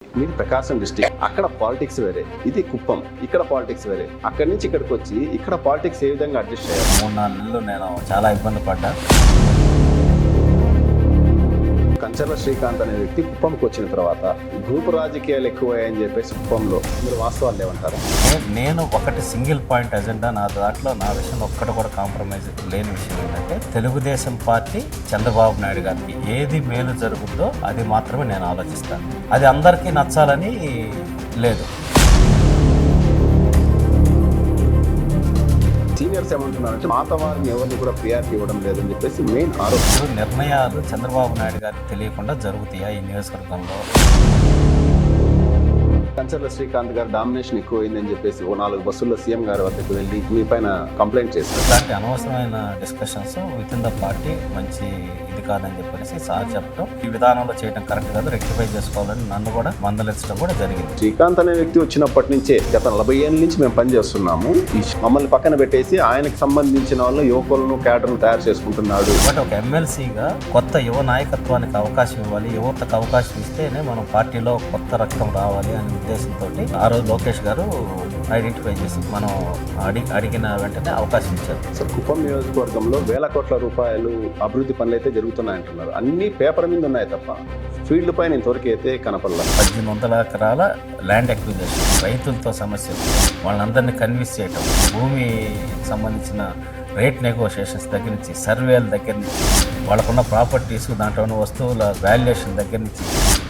మీది ప్రకాశం డిస్టిక్, అక్కడ పాలిటిక్స్ వేరే, ఇది కుప్పం, ఇక్కడ పాలిటిక్స్ వేరే. అక్కడి నుంచి ఇక్కడికి వచ్చి ఇక్కడ పాలిటిక్స్ ఏ విధంగా అడ్జస్ట్ అయ్యారు? 3-4 నెలలు నేను చాలా ఇబ్బంది పడ్డా. కంచర్ల శ్రీకాంత్ అనే వ్యక్తి కుప్పంకి వచ్చిన తర్వాత గ్రూప్ రాజకీయాలు ఎక్కువయ్యాయని చెప్పేసి కుప్పంలో మీరు వాస్తవాలు లేవంటారా? నేను ఒకటి సింగిల్ పాయింట్ ఎజెండా నా దాంట్లో, నా విషయంలో ఒక్కటి కూడా కాంప్రమైజ్ లేని విషయం ఏంటంటే, తెలుగుదేశం పార్టీ చంద్రబాబు నాయుడు గారికి ఏది మేలు జరుగుతుందో అది మాత్రమే నేను ఆలోచిస్తాను. అది అందరికీ నచ్చాలని లేదు. సీనియర్స్ ఏమంటున్నారంటే మాత వారిని ఎవరిని కూడా ప్రియారిటీ ఇవ్వడం లేదని చెప్పేసి మెయిన్ ఆరోపణ. నిర్ణయాలు చంద్రబాబు నాయుడు గారికి తెలియకుండా జరుగుతాయా ఈ నియోజకవర్గంలో? కంచర్ల శ్రీకాంత్ గారు డామినేషన్ ఎక్కువైందని చెప్పేసి 4 బస్సుల్లో సీఎం గారి వద్దకు వెళ్ళి మీ పైన కంప్లైంట్ చేశారు. ఇలాంటి అనవసరమైన discussions with in the party మంచి ఇది కాదని చెప్పేసి సార్ చెప్పడం, ఈ విధానంలో చేయడం కరెక్ట్ కాదు, రెక్టిఫై చేసుకోవాలని నన్ను కూడా మందలించడం కూడా జరిగింది. శ్రీకాంత్ అనే వ్యక్తి వచ్చినప్పటి నుంచే గత 40 ఏళ్ళ నుంచి మేము పనిచేస్తున్నాము. మమ్మల్ని పక్కన పెట్టేసి ఆయనకు సంబంధించిన వాళ్ళు యువకులను క్యాడర్ను తయారు చేసుకుంటున్నాడు. బట్ ఒక ఎమ్మెల్సీగా కొత్త యువ నాయకత్వానికి అవకాశం ఇవ్వాలి, యువతకు అవకాశం ఇస్తేనే మనం పార్టీలో కొత్త రక్తం రావాలి అనే ఉద్దేశంతో ఆ రోజు లోకేష్ గారు ఐడెంటిఫై చేసి మనం అడిగిన వెంటనే అవకాశం ఇచ్చారు. సార్, కుప్పం నియోజకవర్గంలో వేల కోట్ల రూపాయలు అభివృద్ధి పనులు అయితే జరుగుతున్నాయంటున్నారు. అన్ని పేపర్ మీద ఉన్నాయి తప్ప ఫీల్డ్ పైన ఇంతవరకు అయితే కనపడలేదు. 1800 ఎకరాల ల్యాండ్ అక్విజిషన్, రైతులతో సమస్యలు, వాళ్ళందరినీ కన్విన్స్ చేయటం, భూమి సంబంధించిన రేట్ నెగోషియేషన్స్ దగ్గర నుంచి, సర్వేల దగ్గర నుంచి, వాళ్ళకున్న ప్రాపర్టీస్, దాంట్లో ఉన్న వస్తువుల వాల్యుయేషన్ దగ్గర నుంచి,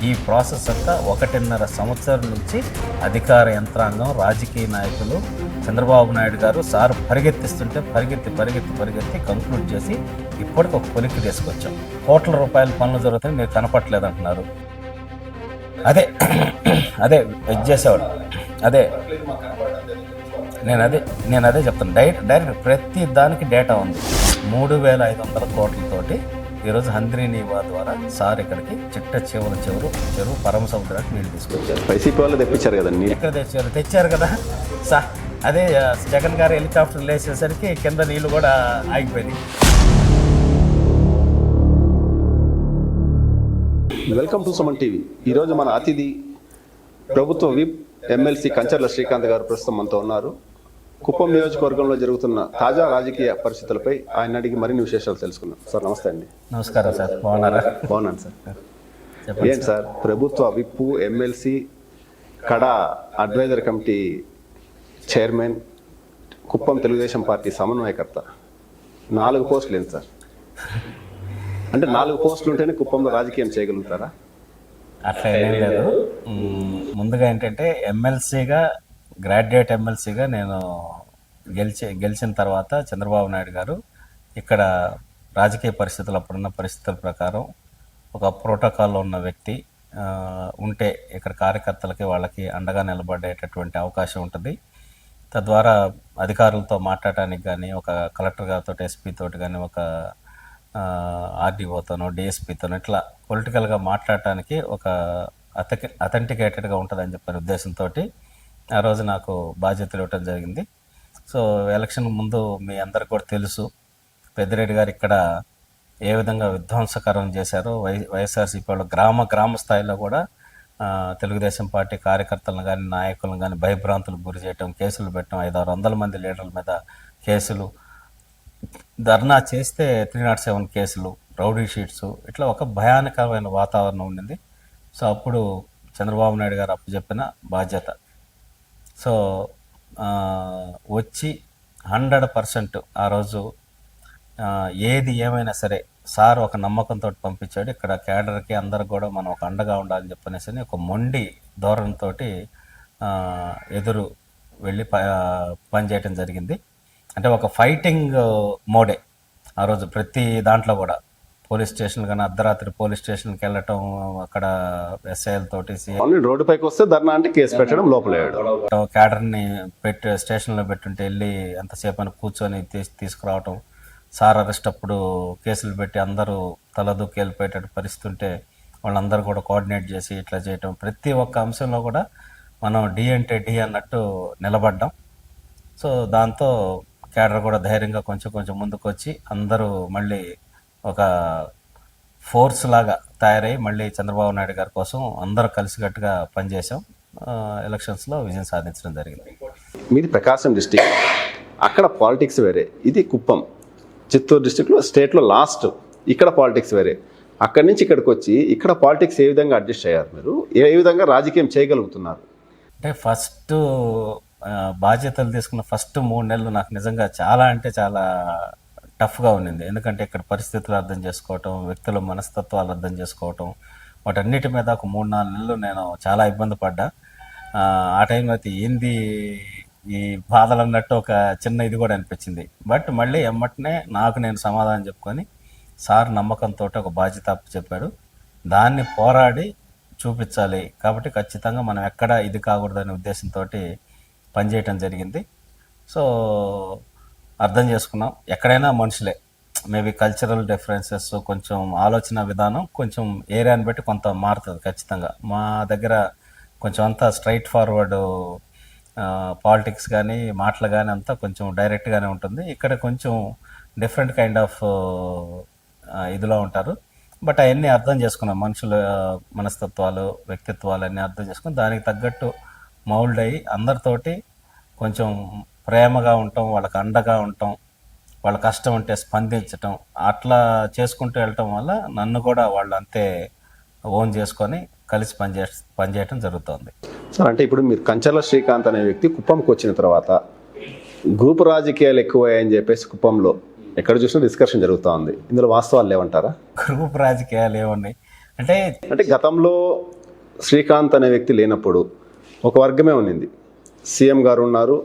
ఈ ప్రాసెస్ అంతా 1.5 సంవత్సరం నుంచి అధికార యంత్రాంగం, రాజకీయ నాయకులు, చంద్రబాబు నాయుడు గారు సార్ పరిగెత్తిస్తుంటే పరిగెత్తి కంక్లూడ్ చేసి ఇప్పటికి ఒక కొలిక్కి తీసుకొచ్చాం. కోట్ల రూపాయల పనులు జరుగుతాయి, మీరు కనపట్లేదు అంటున్నారు. అదే ఇది చేసేవాడు. నేను అదే చెప్తాను. డైరెక్ట్ ప్రతి దానికి డేటా ఉంది. 3500 కోట్లతోటి ఈరోజు హంద్రీనీవా ద్వారా సార్ ఇక్కడికి చిట్ట చెరువు పరమ సముద్రానికి నీళ్ళు తీసుకొచ్చారు. వైసీపీ వాళ్ళు తెప్పించారు కదండి. ఎక్కడ తెచ్చారు కదా సార్. అదే జగన్ గారు హెలికాప్టర్ లేచేసరికి కింద నీళ్ళు కూడా ఆగిపోయింది. Welcome to Suman TV. ఈరోజు మన అతిథి ప్రభుత్వ విప్ ఎమ్మెల్సీ కంచర్ల శ్రీకాంత్ గారు ప్రస్తుతం మనతో ఉన్నారు. కుప్పం నియోజకవర్గంలో జరుగుతున్న తాజా రాజకీయ పరిస్థితులపై ఆయన అడిగి మరిన్ని విశేషాలు తెలుసుకున్నాం. సార్, నమస్తే అండి. నమస్కారం సార్, బాగున్నారా? బాగున్నాను సార్. ఏంటి సార్, ప్రభుత్వ whip, MLC, KADA adviser committee chairman, Kuppam Telugu Desam party సమన్వయకర్త, 4 పోస్టులు ఏంటి సార్? అంటే 4 పోస్టులు ఉంటేనే కుప్పంలో రాజకీయం చేయగలుగుతారా? అట్లా ఏం లేదు. ముందుగా ఏంటంటే, గ్రాడ్యుయేట్ ఎమ్మెల్సీగా నేను గెలిచిన తర్వాత చంద్రబాబు నాయుడు గారు ఇక్కడ రాజకీయ పరిస్థితులు, అప్పుడున్న పరిస్థితుల ప్రకారం ఒక ప్రోటోకాల్లో ఉన్న వ్యక్తి ఉంటే ఇక్కడ కార్యకర్తలకి వాళ్ళకి అండగా నిలబడేటటువంటి అవకాశం ఉంటుంది. తద్వారా అధికారులతో మాట్లాడటానికి కానీ, ఒక కలెక్టర్ గారితో, ఎస్పీ తోటి కానీ, ఒక ఆర్డీఓతోనో, డిఎస్పీతోనో ఇట్లా పొలిటికల్గా మాట్లాడటానికి ఒక అథెంటికేటెడ్గా ఉంటుందని చెప్పిన ఉద్దేశంతో ఆ రోజు నాకు బాధ్యతలు ఇవ్వటం జరిగింది. సో ఎలక్షన్ ముందు మీ అందరికి కూడా తెలుసు, పెద్దిరెడ్డి గారు ఇక్కడ ఏ విధంగా విధ్వంసకరం చేశారో. వైఎస్ఆర్సీపీ వాళ్ళు గ్రామ స్థాయిలో కూడా తెలుగుదేశం పార్టీ కార్యకర్తలను కానీ, నాయకులను కానీ భయభ్రాంతులకు గురి చేయటం, కేసులు పెట్టడం, 500-600 మంది లీడర్ల మీద కేసులు, ధర్నా చేస్తే 307 కేసులు, రౌడీ షీట్స్, ఇట్లా ఒక భయానకరమైన వాతావరణం ఉండింది. సో అప్పుడు చంద్రబాబు నాయుడు గారు అప్పచెప్పిన బాధ్యత. సో వచ్చి 100% ఆ రోజు ఏది ఏమైనా సరే సార్ ఒక నమ్మకంతో పంపించాడు. ఇక్కడ క్యాడర్కి అందరికి కూడా మనం ఒక అండగా ఉండాలని చెప్పనేసి ఒక మొండి ధోరణితో ఎదురు వెళ్ళి పనిచేయటం జరిగింది. అంటే ఒక ఫైటింగ్ మోడే ఆ రోజు. ప్రతి దాంట్లో కూడా పోలీస్ స్టేషన్ కానీ, అర్ధరాత్రి పోలీస్ స్టేషన్కి వెళ్ళటం, అక్కడ ఎస్ఐలతోటి రోడ్డుపైకి వస్తే ధర్నా అంటే కేసు పెట్టడం, లోపలేయడం, క్యాడర్ని స్టేషన్లో పెట్టుంటే వెళ్ళి ఎంతసేపు అని కూర్చొని తీసుకురావటం, సార్ అరెస్ట్ అప్పుడు కేసులు పెట్టి అందరూ తలదూకి వెళ్ళిపోయేటట్టు పరిస్థితి ఉంటే వాళ్ళందరూ కూడా కోఆర్డినేట్ చేసి ఇట్లా చేయటం. ప్రతి ఒక్క అంశంలో కూడా మనం డి అంటే డి అన్నట్టు నిలబడ్డాం. సో దాంతో క్యాడర్ కూడా ధైర్యంగా కొంచెం ముందుకు వచ్చి అందరూ మళ్ళీ ఒక ఫోర్స్ లాగా తయారై మళ్ళీ చంద్రబాబు నాయుడు గారి కోసం అందరూ కలిసికట్టుగా పనిచేసాం. ఎలక్షన్స్లో విజయం సాధించడం జరిగింది. మీది ప్రకాశం డిస్టిక్, అక్కడ పాలిటిక్స్ వేరే, ఇది కుప్పం చిత్తూరు డిస్టిక్లో స్టేట్లో లాస్ట్, ఇక్కడ పాలిటిక్స్ వేరే. అక్కడి నుంచి ఇక్కడికి వచ్చి ఇక్కడ పాలిటిక్స్ ఏ విధంగా అడ్జస్ట్ అయ్యారు, మీరు ఏ విధంగా రాజకీయం చేయగలుగుతున్నారు? అంటే ఫస్ట్ బాధ్యతలు తీసుకున్న ఫస్ట్ 3 నెలలు నాకు నిజంగా చాలా అంటే చాలా టఫ్గా ఉన్నింది. ఎందుకంటే ఇక్కడ పరిస్థితులు అర్థం చేసుకోవటం, వ్యక్తుల మనస్తత్వాలు అర్థం చేసుకోవటం, వాటన్నిటి మీద ఒక 3-4 నెలలు నేను చాలా ఇబ్బంది పడ్డా. ఆ టైంలో అయితే ఏంది ఈ బాధలు అన్నట్టు ఒక చిన్న ఇది కూడా అనిపించింది. బట్ మళ్ళీ ఎమ్మటనే నాకు నేను సమాధానం చెప్పుకొని సార్ నమ్మకంతో ఒక బాధ్యత చెప్పాడు, దాన్ని పోరాడి చూపించాలి కాబట్టి ఖచ్చితంగా మనం ఎక్కడ ఇది కాకూడదనే ఉద్దేశంతో పనిచేయటం జరిగింది. సో అర్థం చేసుకున్నాం, ఎక్కడైనా మనుషులే, మేబీ కల్చరల్ డిఫరెన్సెస్, కొంచెం ఆలోచన విధానం కొంచెం ఏరియాని బట్టి కొంత మారుతుంది ఖచ్చితంగా. మా దగ్గర కొంచెం అంతా స్ట్రైట్ ఫార్వర్డ్ పాలిటిక్స్ కానీ మాటలు కానీ అంతా కొంచెం డైరెక్ట్గానే ఉంటుంది. ఇక్కడ కొంచెం డిఫరెంట్ కైండ్ ఆఫ్ ఇదిలో ఉంటారు. బట్ అవన్నీ అర్థం చేసుకున్నాం, మనుషుల మనస్తత్వాలు, వ్యక్తిత్వాలు అన్నీ అర్థం చేసుకుని దానికి తగ్గట్టు మౌల్డ్ అయ్యి అందరితోటి కొంచెం ప్రేమగా ఉండటం, వాళ్ళకి అండగా ఉండటం, వాళ్ళ కష్టం ఉంటే స్పందించటం, అట్లా చేసుకుంటూ వెళ్ళటం వల్ల నన్ను కూడా వాళ్ళు అంతే ఓన్ చేసుకొని కలిసి పనిచేయటం జరుగుతుంది. సార్ అంటే ఇప్పుడు మీరు కంచర్ల శ్రీకాంత్ అనే వ్యక్తి కుప్పంకి వచ్చిన తర్వాత గ్రూప్ రాజకీయాలు ఎక్కువయ్యాయని చెప్పేసి కుప్పంలో ఎక్కడ చూసినా డిస్కషన్ జరుగుతూ ఉంది, ఇందులో వాస్తవాలు లేవంటారా? గ్రూప్ రాజకీయాలు ఏమున్నాయి అంటే గతంలో శ్రీకాంత్ అనే వ్యక్తి లేనప్పుడు ఒక వర్గమే ఉన్నింది, సీఎం గారు ఉన్నారు,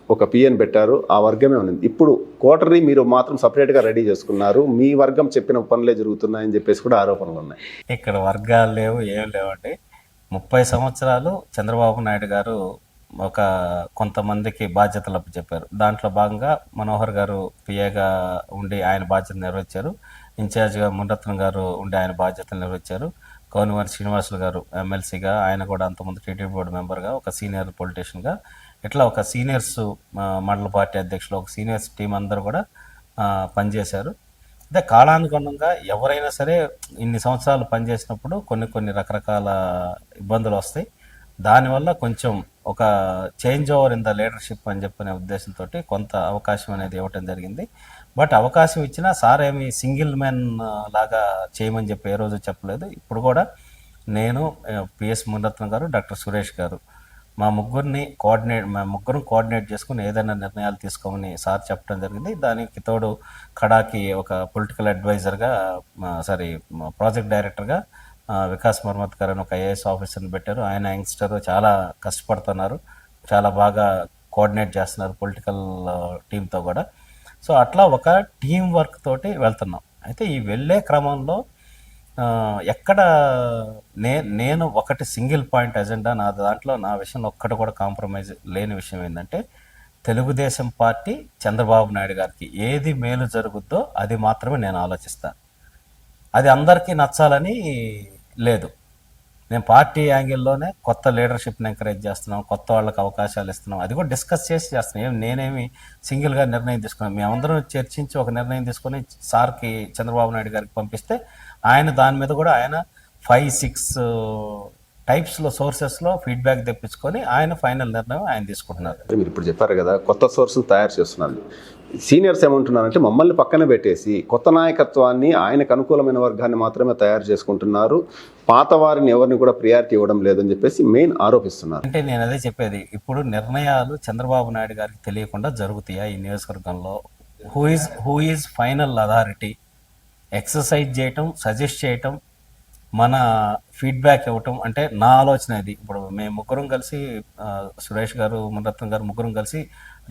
ఒక పిఎన్ పెట్టారు, ఆ వర్గమే ఉన్నింది. ఇప్పుడు కోటరీ మీరు మాత్రం సపరేట్గా రెడీ చేసుకున్నారు, మీ వర్గం చెప్పిన పనులే జరుగుతున్నాయని చెప్పేసి కూడా ఆరోపణలు ఉన్నాయి. ఇక్కడ వర్గాలు లేవు, ఏం లేవండి. 30 సంవత్సరాలు చంద్రబాబు నాయుడు గారు ఒక కొంతమందికి బాధ్యతలు చెప్పారు. దాంట్లో భాగంగా మనోహర్ గారు పిఏగా ఉండి ఆయన బాధ్యతలు నిర్వహించారు, ఇన్ఛార్జిగా మునరత్నం గారు ఉండి ఆయన బాధ్యతలు నిర్వహించారు, కౌనివారి శ్రీనివాసులు గారు ఎమ్మెల్సీగా, ఆయన కూడా అంతకుముందు టీటీడీ బోర్డు మెంబర్గా, ఒక సీనియర్ పొలిటీషియన్గా, ఇట్లా ఒక సీనియర్స్ మండల పార్టీ అధ్యక్షులు, ఒక సీనియర్స్ టీం అందరూ కూడా పనిచేశారు. అదే కాలానుగుణంగా ఎవరైనా సరే ఇన్ని సంవత్సరాలు పనిచేసినప్పుడు కొన్ని రకరకాల ఇబ్బందులు వస్తాయి. దానివల్ల కొంచెం ఒక change over in the leadership అని చెప్పనే ఉద్దేశంతో కొంత అవకాశం అనేది ఇవ్వటం జరిగింది. బట్ అవకాశం ఇచ్చినా సార్ ఏమి సింగిల్ మ్యాన్ లాగా చేయమని చెప్పి ఏ రోజు చెప్పలేదు. ఇప్పుడు కూడా నేను, పిఎస్ మునరత్నం గారు, డాక్టర్ సురేష్ గారు, మా ముగ్గురం కోఆర్డినేట్ చేసుకుని ఏదైనా నిర్ణయాలు తీసుకోమని సార్ చెప్పడం జరిగింది. దానికి తోడు కడాకి ఒక పొలిటికల్ అడ్వైజర్గా, ప్రాజెక్ట్ డైరెక్టర్గా వికాస్ మర్మత్ గారు అని ఒక ఐఏఎస్ ఆఫీసర్ని పెట్టారు. ఆయన యంగ్స్టర్, చాలా కష్టపడుతున్నారు, చాలా బాగా కోఆర్డినేట్ చేస్తున్నారు పొలిటికల్ టీంతో కూడా. సో అట్లా ఒక టీం వర్క్ తోటి వెళ్తున్నాం. అయితే ఈ వెళ్ళే క్రమంలో ఎక్కడ నేను ఒకటి సింగిల్ పాయింట్ ఎజెండా నా దాంట్లో, నా విషయంలో ఒక్కటి కూడా కాంప్రమైజ్ లేని విషయం ఏంటంటే, తెలుగుదేశం పార్టీ చంద్రబాబు నాయుడు గారికి ఏది మేలు జరుగుద్దో అది మాత్రమే నేను ఆలోచిస్తాను. అది అందరికీ నచ్చాలని లేదు. నేను పార్టీ యాంగిల్లోనే కొత్త లీడర్షిప్ని ఎంకరేజ్ చేస్తున్నాం, కొత్త వాళ్ళకి అవకాశాలు ఇస్తున్నాం, అది కూడా డిస్కస్ చేస్తున్నాం. నేనేమి సింగిల్గా నిర్ణయం తీసుకున్నాను, మేమందరం చర్చించి ఒక నిర్ణయం తీసుకొని సార్కి, చంద్రబాబు నాయుడు గారికి పంపిస్తే ఆయన దాని మీద కూడా ఆయన 5-6 టైప్స్లో సోర్సెస్లో ఫీడ్బ్యాక్ తెప్పించుకొని ఆయన ఫైనల్ నిర్ణయం ఆయన తీసుకుంటున్నారు. మీరు ఇప్పుడు చెప్పారు కదా కొత్త సోర్సులు తయారు చేస్తున్నారు. సీనియర్స్ ఏమంటున్నారంటే మమ్మల్ని పక్కన పెట్టేసి కొత్త నాయకత్వాన్ని, ఆయనకు అనుకూలమైన వర్గాన్ని మాత్రమే తయారు చేసుకుంటున్నారు, పాత వారిని ఎవరిని కూడా ప్రియారిటీ ఇవ్వడం లేదని చెప్పేసి మెయిన్ ఆరోపిస్తున్నారు. అంటే నేను అదే చెప్పేది, ఇప్పుడు నిర్ణయాలు చంద్రబాబు నాయుడు గారికి తెలియకుండా జరుగుతాయా ఈ నియోజకవర్గంలో? Who is final authority? Exercise చేయటం, సజెస్ట్ చేయటం, మన ఫీడ్బ్యాక్ ఇవ్వటం అంటే నా ఆలోచన ఇది. ఇప్పుడు మేము ముగ్గురం కలిసి, సురేష్ గారు, మునరత్నం గారు, ముగ్గురం కలిసి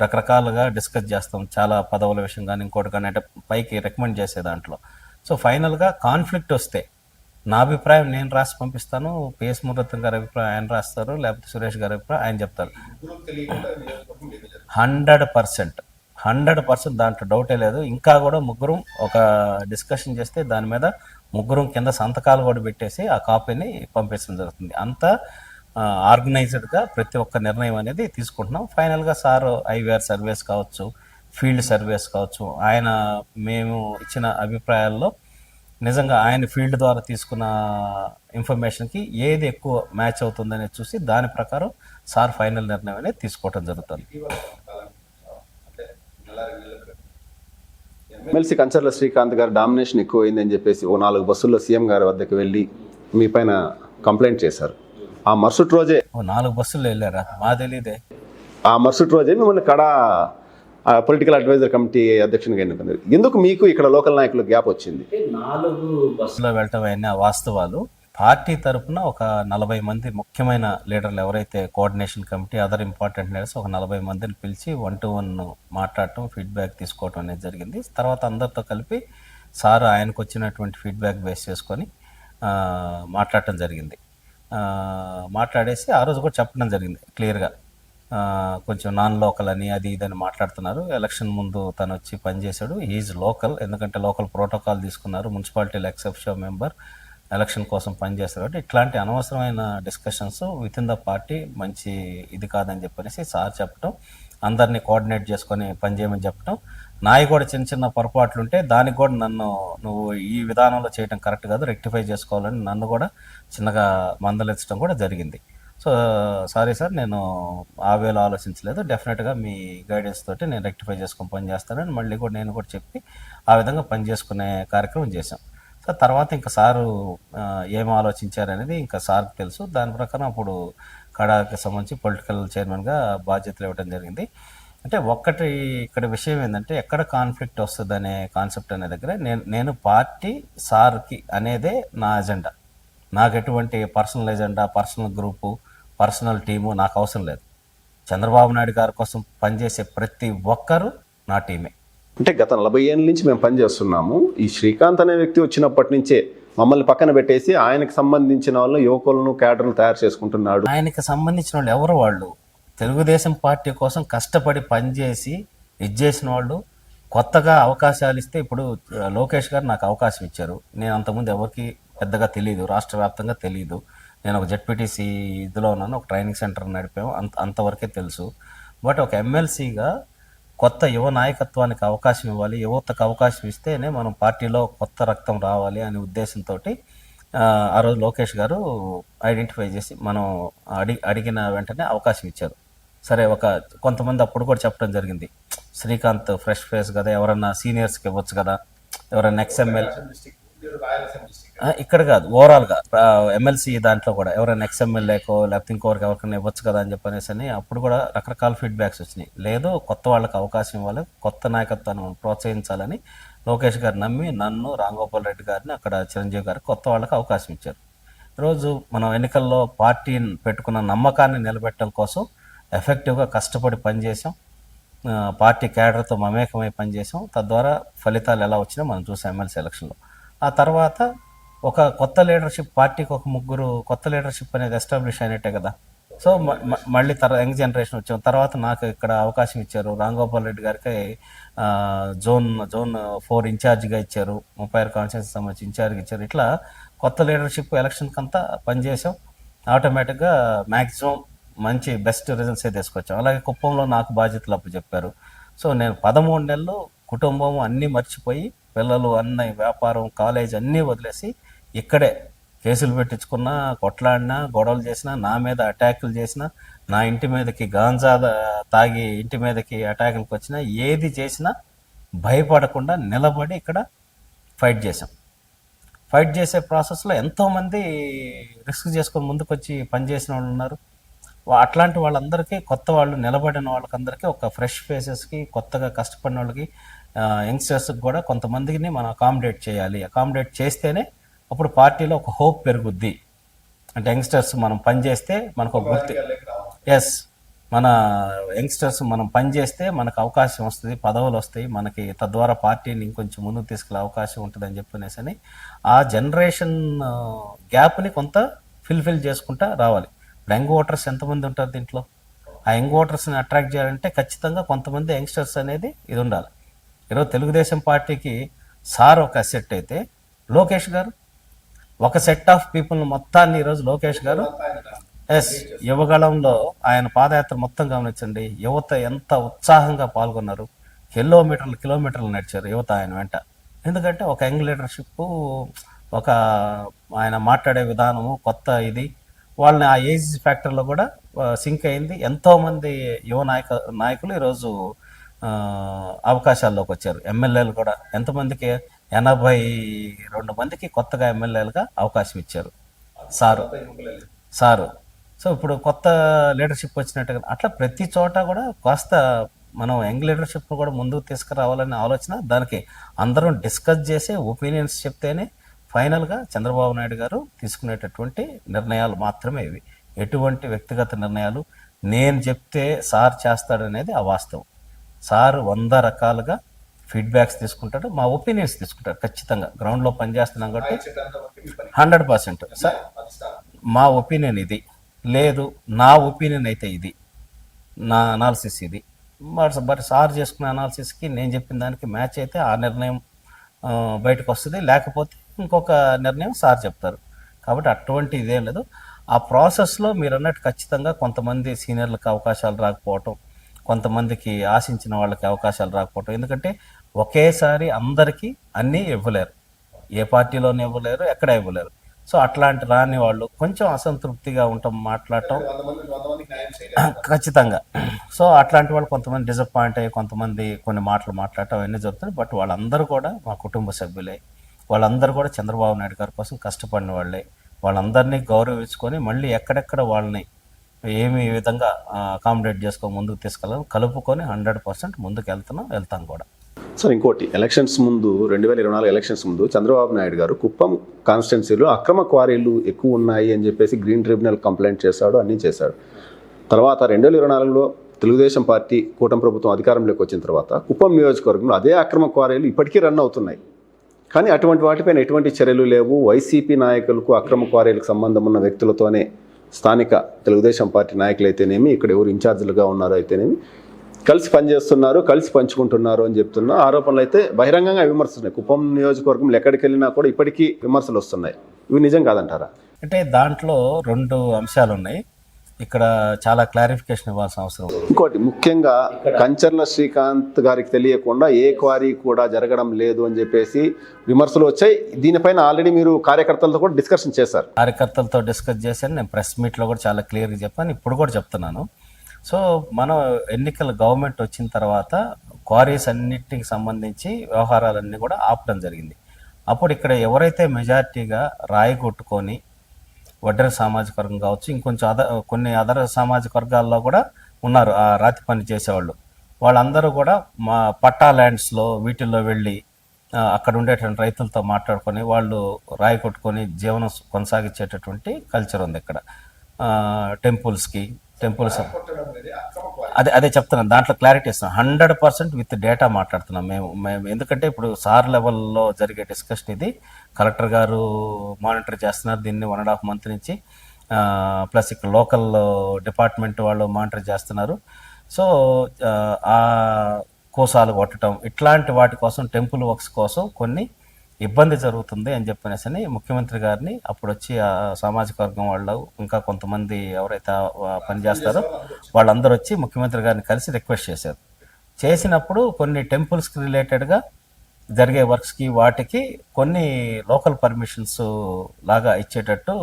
రకరకాలుగా డిస్కస్ చేస్తాం, చాలా పదవుల విషయం కానీ ఇంకోటి కానీ, అంటే పైకి రికమెండ్ చేసే దాంట్లో. సో ఫైనల్గా కాన్ఫ్లిక్ట్ వస్తే నా అభిప్రాయం నేను రాసి పంపిస్తాను, పిఎస్ మునరత్నం గారి అభిప్రాయం ఆయన రాస్తారు, లేకపోతే సురేష్ గారి అభిప్రాయం ఆయన చెప్తారు. 100% దాంట్లో డౌటే లేదు. ఇంకా కూడా ముగ్గురం ఒక డిస్కషన్ చేస్తే దాని మీద ముగ్గురం కింద సంతకాలు కూడా పెట్టేసి ఆ కాపీని పంపించడం జరుగుతుంది. అంతా ఆర్గనైజ్డ్గా ప్రతి ఒక్క నిర్ణయం అనేది తీసుకుంటున్నాం. ఫైనల్గా సార్ ఐవీఆర్ సర్వేస్ కావచ్చు, ఫీల్డ్ సర్వేస్ కావచ్చు, ఆయన మేము ఇచ్చిన అభిప్రాయాల్లో నిజంగా ఆయన ఫీల్డ్ ద్వారా తీసుకున్న ఇన్ఫర్మేషన్కి ఏది ఎక్కువ మ్యాచ్ అవుతుందనేది చూసి దాని ప్రకారం సార్ ఫైనల్ నిర్ణయం అనేది తీసుకోవటం జరుగుతుంది. ఎమ్మెల్సీ కంచర్ల శ్రీకాంత్ గారు డామినేషన్ ఎక్కువైందని చెప్పేసి ఓ 4 బస్సుల్లో సీఎం గారి వద్దకు వెళ్ళి మీ పైన కంప్లైంట్ చేశారు. ఆ మరుసటి రోజే 4 బస్సులు వెళ్ళారా? మా తెలీదే. ఆ మరుసటి రోజే మిమ్మల్ని కడా పొలిటికల్ అడ్వైజర్ కమిటీ అధ్యక్షునిగా ఎన్నుకున్నారు. ఎందుకు మీకు ఇక్కడ లోకల్ నాయకులు గ్యాప్ వచ్చింది? 4 బస్సులో వెళ్ళటం అయినా వాస్తవాలు. పార్టీ తరఫున ఒక 40 మంది ముఖ్యమైన లీడర్లు ఎవరైతే coordination committee other important leaders ఒక 40 మందిని పిలిచి 1-to-1 మాట్లాడటం, ఫీడ్బ్యాక్ తీసుకోవటం అనేది జరిగింది. తర్వాత అందరితో కలిపి సార్ ఆయనకు వచ్చినటువంటి ఫీడ్బ్యాక్ బేస్ చేసుకొని మాట్లాడటం జరిగింది. మాట్లాడేసి ఆ రోజు కూడా చెప్పడం జరిగింది క్లియర్గా, కొంచెం నాన్ లోకల్ అని అది ఇదని మాట్లాడుతున్నారు. ఎలక్షన్ ముందు తను వచ్చి పనిచేశాడు, ఈజ్ లోకల్, ఎందుకంటే లోకల్ ప్రోటోకాల్ తీసుకున్నారు, మున్సిపాలిటీలో ఎక్సెప్షన్ మెంబర్ ఎలక్షన్ కోసం పనిచేస్తారు. కాబట్టి ఇట్లాంటి అనవసరమైన discussions with in the party మంచి ఇది కాదని చెప్పనేసి సార్ చెప్పడం, అందరినీ కోఆర్డినేట్ చేసుకొని పనిచేయమని చెప్పడం, నాయి కూడా చిన్న చిన్న పొరపాట్లు ఉంటే దానికి కూడా నన్ను నువ్వు ఈ విధానంలో చేయడం కరెక్ట్ కాదు, రెక్టిఫై చేసుకోవాలని నన్ను కూడా చిన్నగా మందలించడం కూడా జరిగింది. సో సారీ సార్, నేను ఆ వేలో ఆలోచించలేదు, డెఫినెట్గా మీ గైడెన్స్ తోటి నేను రెక్టిఫై చేసుకొని పని చేస్తానని మళ్ళీ కూడా నేను కూడా చెప్పి ఆ విధంగా పని చేసుకునే కార్యక్రమం చేశాం. సో తర్వాత ఇంకా సారు ఏం ఆలోచించారనేది ఇంకా సార్కి తెలుసు. దాని ప్రకారం అప్పుడు కడాకి సంబంధించి పొలిటికల్ చైర్మన్గా బాధ్యతలు ఇవ్వడం జరిగింది. అంటే ఒక్కటి ఇక్కడ విషయం ఏంటంటే, ఎక్కడ కాన్ఫ్లిక్ట్ వస్తుంది అనే కాన్సెప్ట్ అనే దగ్గర నేను పార్టీ సార్కి అనేదే నా ఎజెండా. నాకు ఎటువంటి personal agenda, personal group, personal team నాకు అవసరం లేదు. చంద్రబాబు నాయుడు గారి కోసం పనిచేసే ప్రతి ఒక్కరూ నా టీమే. అంటే గత 40 ఏళ్ళ నుంచి మేము పనిచేస్తున్నాము. ఈ శ్రీకాంత్ అనే వ్యక్తి వచ్చినప్పటి నుంచే మమ్మల్ని పక్కన పెట్టేసి ఆయనకు సంబంధించిన వాళ్ళు యువకులను క్యాడర్లు తయారు చేసుకుంటున్నాడు. ఆయనకి సంబంధించిన వాళ్ళు ఎవరు? వాళ్ళు తెలుగుదేశం పార్టీ కోసం కష్టపడి పనిచేసి ఇది చేసిన వాళ్ళు. కొత్తగా అవకాశాలు ఇస్తే, ఇప్పుడు లోకేష్ గారు నాకు అవకాశం ఇచ్చారు, నేను అంతకుముందు ఎవరికి పెద్దగా తెలియదు, రాష్ట్ర వ్యాప్తంగా తెలియదు. నేను ఒక జెడ్పీటీసీ ఇదిలో ఉన్నాను, ఒక ట్రైనింగ్ సెంటర్ నడిపాము, అంతవరకే తెలుసు. బట్ ఒక ఎమ్మెల్సీగా కొత్త యువ నాయకత్వానికి అవకాశం ఇవ్వాలి, యువతకు అవకాశం ఇస్తేనే మనం పార్టీలో కొత్త రక్తం రావాలి అనే ఉద్దేశంతో ఆ రోజు లోకేష్ గారు ఐడెంటిఫై చేసి మనం అడిగిన వెంటనే అవకాశం ఇచ్చారు. సరే, కొంతమంది అప్పుడు కూడా చెప్పడం జరిగింది, శ్రీకాంత్ ఫ్రెష్ ఫేస్ కదా, ఎవరన్నా సీనియర్స్కి ఇవ్వచ్చు కదా, ఎవరన్నా ఎక్స్ఎమ్మెల్ ఇక్కడ కాదు ఓవరాల్గా ఎమ్మెల్సీ దాంట్లో కూడా ఎవరైనా ఎక్స్ఎమ్మెల్యేకో లేకపోతే ఇంకోరికి ఎవరికైనా ఇవ్వచ్చు కదా అని చెప్పనేసి అని అప్పుడు కూడా రకరకాల ఫీడ్బ్యాక్స్ వచ్చినాయి. లేదు, కొత్త వాళ్ళకి అవకాశం ఇవ్వాలి, కొత్త నాయకత్వాన్ని ప్రోత్సహించాలని లోకేష్ గారు నమ్మి నన్ను, రాంగోపాల్ రెడ్డి గారిని, అక్కడ చిరంజీవి గారికి కొత్త వాళ్ళకి అవకాశం ఇచ్చారు. ఈరోజు మనం ఎన్నికల్లో పార్టీని పెట్టుకున్న నమ్మకాన్ని నిలబెట్టడం కోసం ఎఫెక్టివ్గా కష్టపడి పనిచేసాం, పార్టీ క్యాడర్తో మమేకమై పనిచేసాం. తద్వారా ఫలితాలు ఎలా వచ్చినా మనం చూసాం ఎమ్మెల్సీ ఎలక్షన్లో. ఆ తర్వాత ఒక కొత్త లీడర్షిప్, పార్టీకి ఒక 3 కొత్త లీడర్షిప్ అనేది ఎస్టాబ్లిష్ అయినట్టే కదా. సో మళ్ళీ యంగ్ జనరేషన్ వచ్చాం. తర్వాత నాకు ఇక్కడ అవకాశం ఇచ్చారు, రాంగోపాల్ రెడ్డి గారికి జోన్ 4 ఇన్ఛార్జిగా ఇచ్చారు, 36 కాన్స్టిట్యూన్సీ సంబంధించి ఇన్ఛార్జ్ ఇచ్చారు. ఇట్లా కొత్త లీడర్షిప్ ఎలక్షన్కి అంతా పనిచేసాం. ఆటోమేటిక్గా మ్యాక్సిమం మంచి బెస్ట్ రిజల్ట్సే తీసుకొచ్చాం. అలాగే కుప్పంలో నాకు బాధ్యతలు అప్పుడు చెప్పారు. సో నేను 13 నెలలు కుటుంబం అన్నీ మర్చిపోయి, పిల్లలు, అన్నయ్య, వ్యాపారం, కాలేజ్ అన్నీ వదిలేసి ఇక్కడే కేసులు పెట్టించుకున్నా, కొట్లాడినా, గొడవలు చేసినా, నా మీద అటాకులు చేసినా, నా ఇంటి మీదకి గాంజా తాగి ఇంటి మీదకి అటాకులకు వచ్చినా, ఏది చేసినా భయపడకుండా నిలబడి ఇక్కడ ఫైట్ చేసాం. ఫైట్ చేసే ప్రాసెస్లో ఎంతోమంది రిస్క్ చేసుకొని ముందుకు వచ్చి పనిచేసిన వాళ్ళు ఉన్నారు. అట్లాంటి వాళ్ళందరికీ, కొత్త వాళ్ళు నిలబడిన వాళ్ళకందరికీ, ఒక ఫ్రెష్ ఫేసెస్కి, కొత్తగా కష్టపడిన వాళ్ళకి, యంగ్స్టర్స్కి కూడా కొంతమందిని మనం అకామిడేట్ చేయాలి. అకామిడేట్ చేస్తేనే అప్పుడు పార్టీలో ఒక హోప్ పెరుగుద్ది. అంటే యంగ్స్టర్స్ మనం పనిచేస్తే మనకు ఒక గుర్తు, ఎస్, మన యంగ్స్టర్స్ మనం పనిచేస్తే మనకు అవకాశం వస్తుంది, పదవులు వస్తాయి మనకి, తద్వారా పార్టీని ఇంకొంచెం ముందుకు తీసుకెళ్ళే అవకాశం ఉంటుంది అని చెప్పనేసి ఆ జనరేషన్ గ్యాప్ని కొంత ఫిల్ చేసుకుంటా రావాలి. ఇప్పుడు యంగ్ ఓటర్స్ ఎంతమంది ఉంటారు దీంట్లో? ఆ యంగ్ ఓటర్స్ని అట్రాక్ట్ చేయాలంటే ఖచ్చితంగా కొంతమంది యంగ్స్టర్స్ అనేది ఇది ఉండాలి. ఈరోజు తెలుగుదేశం పార్టీకి సార్ ఒక సెట్ అయితే, లోకేష్ గారు ఒక సెట్ ఆఫ్ పీపుల్ని మొత్తాన్ని ఈరోజు లోకేష్ గారు, ఎస్, యువగళంలో ఆయన పాదయాత్ర మొత్తం గమనించండి, యువత ఎంత ఉత్సాహంగా పాల్గొన్నారు, కిలోమీటర్లు నడిచారు యువత ఆయన వెంట. ఎందుకంటే ఒక యంగ్ లీడర్షిప్, ఒక ఆయన మాట్లాడే విధానము కొత్త ఇది వాళ్ళని ఆ ఏజ్ ఫ్యాక్టర్లో కూడా సింక్ అయింది. ఎంతోమంది యువ నాయకులు ఈరోజు ఆ, అవకాశాల్లోకి వచ్చారు. ఎమ్మెల్యేలు కూడా ఎంతమందికి 82 మందికి కొత్తగా ఎమ్మెల్యేలుగా అవకాశం ఇచ్చారు సారు సారు సో ఇప్పుడు కొత్త లీడర్షిప్ వచ్చినట్టుగా అట్లా ప్రతి చోట కూడా కాస్త మనం యంగ్ లీడర్షిప్ కూడా ముందుకు తీసుకురావాలనే ఆలోచన, దానికి అందరం డిస్కస్ చేసే ఒపీనియన్స్ చెప్తేనే ఫైనల్గా చంద్రబాబు నాయుడు గారు తీసుకునేటటువంటి నిర్ణయాలు మాత్రమే ఇవి. ఎటువంటి వ్యక్తిగత నిర్ణయాలు నేను చెప్తే సార్ చేస్తాడనేది అవాస్తవం. సార్ 100 రకాలుగా ఫీడ్బ్యాక్స్ తీసుకుంటాడు, మా ఒపీనియన్స్ తీసుకుంటాడు ఖచ్చితంగా. గ్రౌండ్లో పనిచేస్తున్నాం కాబట్టి 100% సార్ మా ఒపీనియన్ ఇది లేదు, నా ఒపీనియన్ అయితే ఇది, నా అనాలిసిస్ ఇది. బట్ సార్ చేసుకునే అనాలిసిస్కి నేను చెప్పిన దానికి మ్యాచ్ అయితే ఆ నిర్ణయం బయటకు వస్తుంది, లేకపోతే ఇంకొక నిర్ణయం సార్ చెప్తారు. కాబట్టి అటువంటి ఇదేం లేదు. ఆ ప్రాసెస్లో మీరు అన్నట్టు ఖచ్చితంగా కొంతమంది సీనియర్లకు అవకాశాలు రాకపోవటం, కొంతమందికి ఆశించిన వాళ్ళకి అవకాశాలు రాకపోవటం, ఎందుకంటే ఒకేసారి అందరికీ అన్నీ ఇవ్వలేరు, ఏ పార్టీలోనే ఇవ్వలేరు, ఎక్కడ ఇవ్వలేరు. సో అట్లాంటి రాని వాళ్ళు కొంచెం అసంతృప్తిగా ఉంటాం, మాట్లాడటం ఖచ్చితంగా. సో అట్లాంటి వాళ్ళు కొంతమంది డిసప్పాయింట్ అయ్యి కొంతమంది కొన్ని మాటలు మాట్లాడటం అవన్నీ జరుగుతుంది. బట్ వాళ్ళందరూ కూడా మా కుటుంబ సభ్యులే, వాళ్ళందరూ కూడా చంద్రబాబు నాయుడు గారి కోసం కష్టపడిన వాళ్ళే. వాళ్ళందరినీ గౌరవించుకొని మళ్ళీ ఎక్కడెక్కడ వాళ్ళని ఏమి విధంగా అకామిడేట్ చేసుకొని ముందుకు తీసుకెళ్ళాలి, కలుపుకొని 100% ముందుకు వెళ్తాం కూడా. సార్ ఇంకోటి, ఎలక్షన్స్ ముందు 2024 ఎలక్షన్స్ ముందు చంద్రబాబు నాయుడు గారు కుప్పం కాన్స్టిట్యున్సీలో అక్రమ క్వారీలు ఎక్కువ ఉన్నాయి అని చెప్పేసి గ్రీన్ ట్రిబ్యునల్ కంప్లైంట్ చేశాడు, అన్నీ చేశాడు. తర్వాత 2024లో తెలుగుదేశం పార్టీ కూటమి ప్రభుత్వం అధికారంలోకి వచ్చిన తర్వాత కుప్పం నియోజకవర్గంలో అదే అక్రమ క్వారీలు ఇప్పటికీ రన్ అవుతున్నాయి. కానీ అటువంటి వాటిపైన ఎటువంటి చర్యలు లేవు. వైసీపీ నాయకులకు అక్రమ క్వారీలకు సంబంధం ఉన్న వ్యక్తులతోనే స్థానిక తెలుగుదేశం పార్టీ నాయకులు అయితేనేమి, ఇక్కడ ఎవరు ఇన్ఛార్జీలుగా ఉన్నారో అయితేనేమి కలిసి పనిచేస్తున్నారు, కలిసి పంచుకుంటున్నారు అని చెప్తున్న ఆరోపణలు అయితే బహిరంగంగా విమర్శిస్తున్నాయి. కుప్పం నియోజకవర్గంలో ఎక్కడికి వెళ్ళినా కూడా ఇప్పటికీ విమర్శలు వస్తున్నాయి. ఇవి నిజం కాదంటారా? అంటే దాంట్లో 2 అంశాలు ఉన్నాయి, ఇక్కడ చాలా క్లారిఫికేషన్ ఇవ్వాల్సిన అవసరం. ఇంకోటి ముఖ్యంగా కంచర్ల శ్రీకాంత్ గారికి తెలియకుండా ఏ క్వారీ కూడా జరగడం లేదు అని చెప్పేసి విమర్శలు వచ్చాయి. దీనిపైన ఆల్రెడీ మీరు కార్యకర్తలతో కూడా డిస్కషన్ చేశారు. కార్యకర్తలతో డిస్కస్ చేశాను, నేను ప్రెస్ మీట్లో కూడా చాలా క్లియర్గా చెప్పాను, ఇప్పుడు కూడా చెప్తున్నాను. సో మనం ఎన్నికల గవర్నమెంట్ వచ్చిన తర్వాత క్వారీస్ అన్నిటికి సంబంధించి వ్యవహారాలన్నీ కూడా ఆపడం జరిగింది. అప్పుడు ఇక్కడ ఎవరైతే మెజారిటీగా రాయి కొట్టుకొని వడ్డెర సామాజిక వర్గం కావచ్చు, ఇంకొంచెం కొన్ని అదర్ సామాజిక వర్గాల్లో కూడా ఉన్నారు ఆ రాతి పని చేసేవాళ్ళు. వాళ్ళందరూ కూడా మా పట్టా ల్యాండ్స్లో వీటిల్లో వెళ్ళి అక్కడ ఉండేటువంటి రైతులతో మాట్లాడుకొని వాళ్ళు రాయి కొట్టుకొని జీవనం కొనసాగించేటటువంటి కల్చర్ ఉంది ఇక్కడ. టెంపుల్స్ అదే చెప్తున్నాను, దాంట్లో క్లారిటీ ఇస్తున్నాం. 100% విత్ డేటా మాట్లాడుతున్నాం మేము ఎందుకంటే ఇప్పుడు సార్ లెవెల్లో జరిగే డిస్కషన్ ఇది. కలెక్టర్ గారు మానిటర్ చేస్తున్నారు దీన్ని 1.5 month నుంచి, ప్లస్ ఇక్కడ లోకల్ డిపార్ట్మెంట్ వాళ్ళు మానిటర్ చేస్తున్నారు. సో ఆ కోసాలు కొట్టడం ఇట్లాంటి వాటి కోసం, టెంపుల్ వర్క్స్ కోసం కొన్ని ఇబ్బంది జరుగుతుంది అని చెప్పనేసి ముఖ్యమంత్రి గారిని అప్పుడు వచ్చి ఆ సామాజిక వర్గం వాళ్ళు ఇంకా కొంతమంది ఎవరైతే పనిచేస్తారో వాళ్ళందరూ వచ్చి ముఖ్యమంత్రి గారిని కలిసి రిక్వెస్ట్ చేశారు. చేసినప్పుడు కొన్ని టెంపుల్స్కి రిలేటెడ్గా జరిగే వర్క్స్కి వాటికి కొన్ని లోకల్ పర్మిషన్స్ లాగా ఇచ్చేటట్టు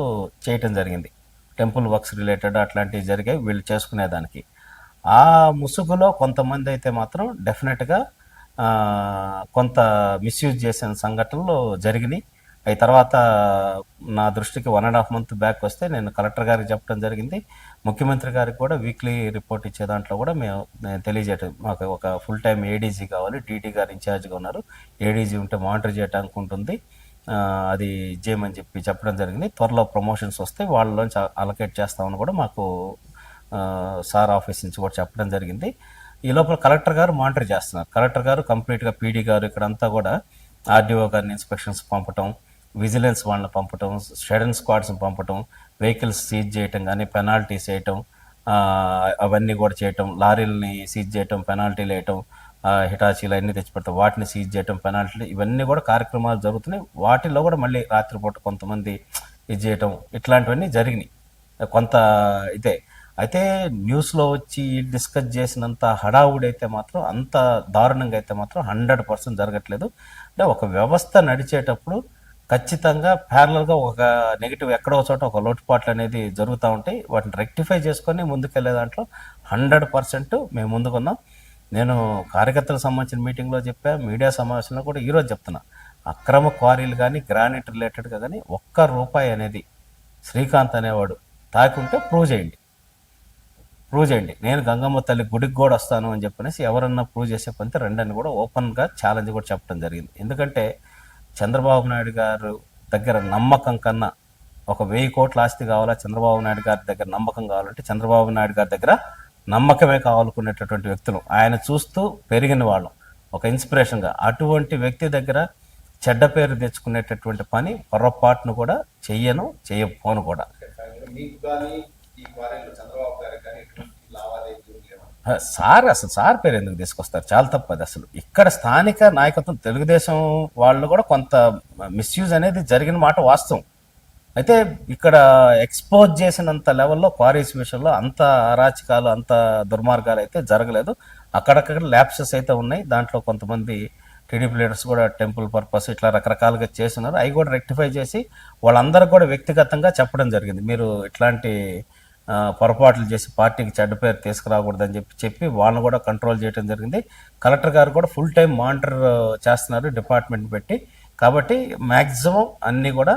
చేయటం జరిగింది. టెంపుల్ వర్క్స్ రిలేటెడ్ అట్లాంటివి జరిగాయి వీళ్ళు చేసుకునేదానికి. ఆ ముసుగులో కొంతమంది అయితే మాత్రం డెఫినెట్గా కొంత మిస్యూజ్ చేసిన సంఘటనలు జరిగినాయి. అవి తర్వాత నా దృష్టికి 1.5 month బ్యాక్ వస్తే నేను కలెక్టర్ గారికి చెప్పడం జరిగింది. ముఖ్యమంత్రి గారికి కూడా వీక్లీ రిపోర్ట్ ఇచ్చే దాంట్లో కూడా మేము తెలియజేయటం, మాకు ఒక ఫుల్ టైం ఏడీజీ కావాలి, డీటీ గారు ఇన్ఛార్జ్గా ఉన్నారు, ఏడీజీ ఉంటే మానిటర్ చేయడానికి ఉంటుంది, అది చేయమని చెప్పడం జరిగింది. త్వరలో ప్రమోషన్స్ వస్తే వాళ్ళలోంచి అలొకేట్ చేస్తామని కూడా మాకు సార్ ఆఫీస్ నుంచి కూడా చెప్పడం జరిగింది. ఈ లోపల కలెక్టర్ గారు మానిటర్ చేస్తున్నారు. కలెక్టర్ గారు కంప్లీట్గా పీడీ గారు ఇక్కడంతా కూడా ఆర్డీఓ గారిని ఇన్స్పెక్షన్స్ పంపటం, విజిలెన్స్ వాళ్ళని పంపటం, షెడన్ స్క్వాడ్స్ని పంపటం, వెహికల్స్ సీజ్ చేయటం కానీ పెనాల్టీస్ వేయటం, అవన్నీ కూడా చేయటం, లారీలని సీజ్ చేయటం, పెనాల్టీలు వేయటం, హిటాచీలు అన్నీ తెచ్చిపెడతాం వాటిని సీజ్ చేయటం, పెనాల్టీలు, ఇవన్నీ కూడా కార్యక్రమాలు జరుగుతున్నాయి. వాటిల్లో కూడా మళ్ళీ రాత్రిపూట కొంతమంది ఇది చేయటం ఇట్లాంటివన్నీ జరిగినాయి. కొంత అయితే న్యూస్లో వచ్చి డిస్కస్ చేసినంత హడావుడి అయితే మాత్రం, అంత దారుణంగా అయితే మాత్రం 100% జరగట్లేదు. అంటే ఒక వ్యవస్థ నడిచేటప్పుడు ఖచ్చితంగా ప్యారలల్గా ఒక నెగిటివ్ ఎక్కడో చోట ఒక లోటుపాట్లు అనేది జరుగుతూ ఉంటాయి. వాటిని రెక్టిఫై చేసుకొని ముందుకెళ్లే దాంట్లో 100% మేము ముందుకున్నాం. నేను కార్యకర్తలకు సంబంధించిన మీటింగ్లో చెప్పా, మీడియా సమావేశంలో కూడా ఈరోజు చెప్తున్నా, అక్రమ క్వారీలు కానీ గ్రానైట్ రిలేటెడ్గా కానీ ₹1 అనేది శ్రీకాంత్ అనేవాడు తాకుంటే ప్రూవ్ చేయండి, నేను గంగమ్మ తల్లి గుడికి కూడా వస్తాను అని చెప్పనేసి ఎవరన్నా ప్రూవ్ చేసే పనితే రెండని కూడా ఓపెన్గా ఛాలెంజ్ కూడా చెప్పడం జరిగింది. ఎందుకంటే చంద్రబాబు నాయుడు గారు దగ్గర నమ్మకం కన్నా ఒక 1000 కోట్ల ఆస్తి కావాలా, చంద్రబాబు నాయుడు గారి దగ్గర నమ్మకం కావాలంటే చంద్రబాబు నాయుడు గారి దగ్గర నమ్మకమే కావాలనుకునేటటువంటి వ్యక్తులు, ఆయన చూస్తూ పెరిగిన వాళ్ళం, ఒక ఇన్స్పిరేషన్గా. అటువంటి వ్యక్తి దగ్గర చెడ్డ పేరు తెచ్చుకునేటటువంటి పని పొరపాటును కూడా చేయకపోను కూడా. సార్ పేరు ఎందుకు తీసుకొస్తారు? చాలా తప్పు అది. అసలు ఇక్కడ స్థానిక నాయకత్వం తెలుగుదేశం వాళ్ళు కూడా కొంత మిస్యూజ్ అనేది జరిగిన మాట వాస్తవం. అయితే ఇక్కడ ఎక్స్పోజ్ చేసినంత లెవెల్లో క్వారీస్ విషయంలో అంత అరాచకాలు, అంత దుర్మార్గాలు అయితే జరగలేదు. అక్కడక్కడ ల్యాప్సెస్ అయితే ఉన్నాయి. దాంట్లో కొంతమంది టీడీపీ లీడర్స్ కూడా టెంపుల్ పర్పస్ ఇట్లా రకరకాలుగా చేస్తున్నారు. అవి కూడా రెక్టిఫై చేసి వాళ్ళందరూ కూడా వ్యక్తిగతంగా చెప్పడం జరిగింది. మీరు ఇట్లాంటి పొరపాట్లు చేసి పార్టీకి చెడ్డ పేరు తీసుకురాకూడదని చెప్పి వాళ్ళని కూడా కంట్రోల్ చేయడం జరిగింది. కలెక్టర్ గారు కూడా ఫుల్ టైం మానిటర్ చేస్తున్నారు డిపార్ట్మెంట్ పెట్టి. కాబట్టి మ్యాక్సిమం అన్నీ కూడా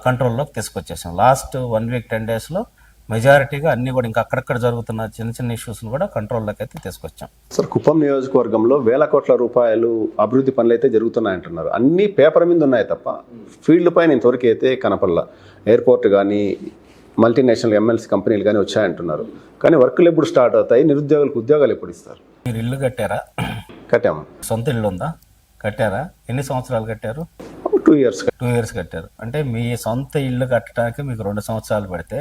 కంట్రోల్లోకి తీసుకొచ్చేసాం. లాస్ట్ 1 వీక్ 10 డేస్లో మెజారిటీగా అన్నీ కూడా ఇంకా అక్కడక్కడ జరుగుతున్న చిన్న చిన్న ఇష్యూస్ని కూడా కంట్రోల్లోకి అయితే తీసుకొచ్చాం. సార్, కుప్పం నియోజకవర్గంలో ₹1,000 కోట్ల అభివృద్ధి పనులు అయితే జరుగుతున్నాయంటున్నారు. అన్నీ పేపర్ మీద ఉన్నాయి తప్ప ఫీల్డ్ పైన ఇంతవరకు అయితే కనపడలా. ఎయిర్పోర్ట్ కానీ మల్టీనేషనల్ ఎంఎల్సీ కంపెనీలు కానీ వచ్చాయంటున్నారు. కానీ వర్క్లు ఎప్పుడు స్టార్ట్ అవుతాయి? నిరుద్యోగులకు ఉద్యోగాలు ఎప్పుడు ఇస్తారు? మీరు ఇల్లు కట్టారా? కట్టాము. సొంత ఇల్లు ఉందా? కట్టారా? ఎన్ని సంవత్సరాలు కట్టారు? 2 ఇయర్స్. 2 ఇయర్స్ కట్టారు. అంటే మీ సొంత ఇల్లు కట్టడానికి మీకు 2 సంవత్సరాలు పడితే,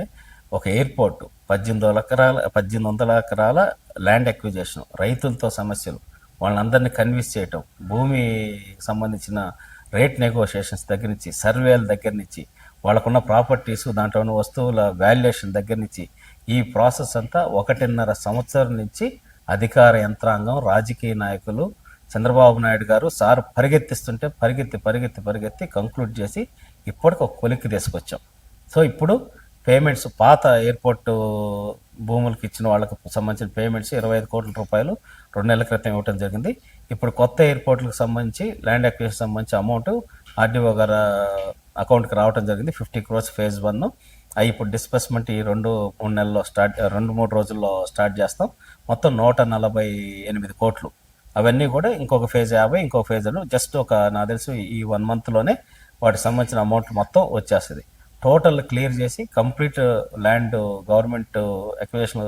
ఒక ఎయిర్పోర్ట్ 1800 ఎకరాల ల్యాండ్ ఎక్విజేషన్, రైతులతో సమస్యలు, వాళ్ళందరినీ కన్విన్స్ చేయటం, భూమికి సంబంధించిన రేట్ నెగోషియేషన్స్ దగ్గర నుంచి, సర్వేల దగ్గర నుంచి, వాళ్ళకున్న ప్రాపర్టీస్, దాంట్లో ఉన్న వస్తువుల వాల్యుయేషన్ దగ్గర నుంచి, ఈ ప్రాసెస్ అంతా 1.5 సంవత్సరం నుంచి అధికార యంత్రాంగం, రాజకీయ నాయకులు, చంద్రబాబు నాయుడు గారు సార్ పరిగెత్తిస్తుంటే పరిగెత్తి కంక్లూడ్ చేసి ఇప్పటికి ఒక కొలిక్కి తీసుకొచ్చాం. సో ఇప్పుడు పేమెంట్స్, పాత ఎయిర్పోర్టు భూములకు ఇచ్చిన వాళ్ళకి సంబంధించిన పేమెంట్స్ ₹25 కోట్ల 2 నెలల క్రితం ఇవ్వడం జరిగింది. ఇప్పుడు కొత్త ఎయిర్పోర్ట్లకు సంబంధించి ల్యాండ్ అక్విజిషన్ సంబంధించి అమౌంట్ ఆర్డీఓ గారు అకౌంట్కి రావడం జరిగింది. 50 crores ఫేజ్ 1. అవి ఇప్పుడు డిస్బర్స్మెంట్ ఈ 2-3 నెలల్లో 2-3 రోజుల్లో స్టార్ట్ చేస్తాం. మొత్తం 148 కోట్లు. అవన్నీ కూడా ఇంకొక ఫేజ్ 50, ఇంకొక ఫేజ్ జస్ట్ నాకు తెలిసి ఈ 1 monthలోనే వాటికి సంబంధించిన అమౌంట్ మొత్తం వచ్చేస్తుంది. టోటల్ క్లియర్ చేసి complete land government acquisition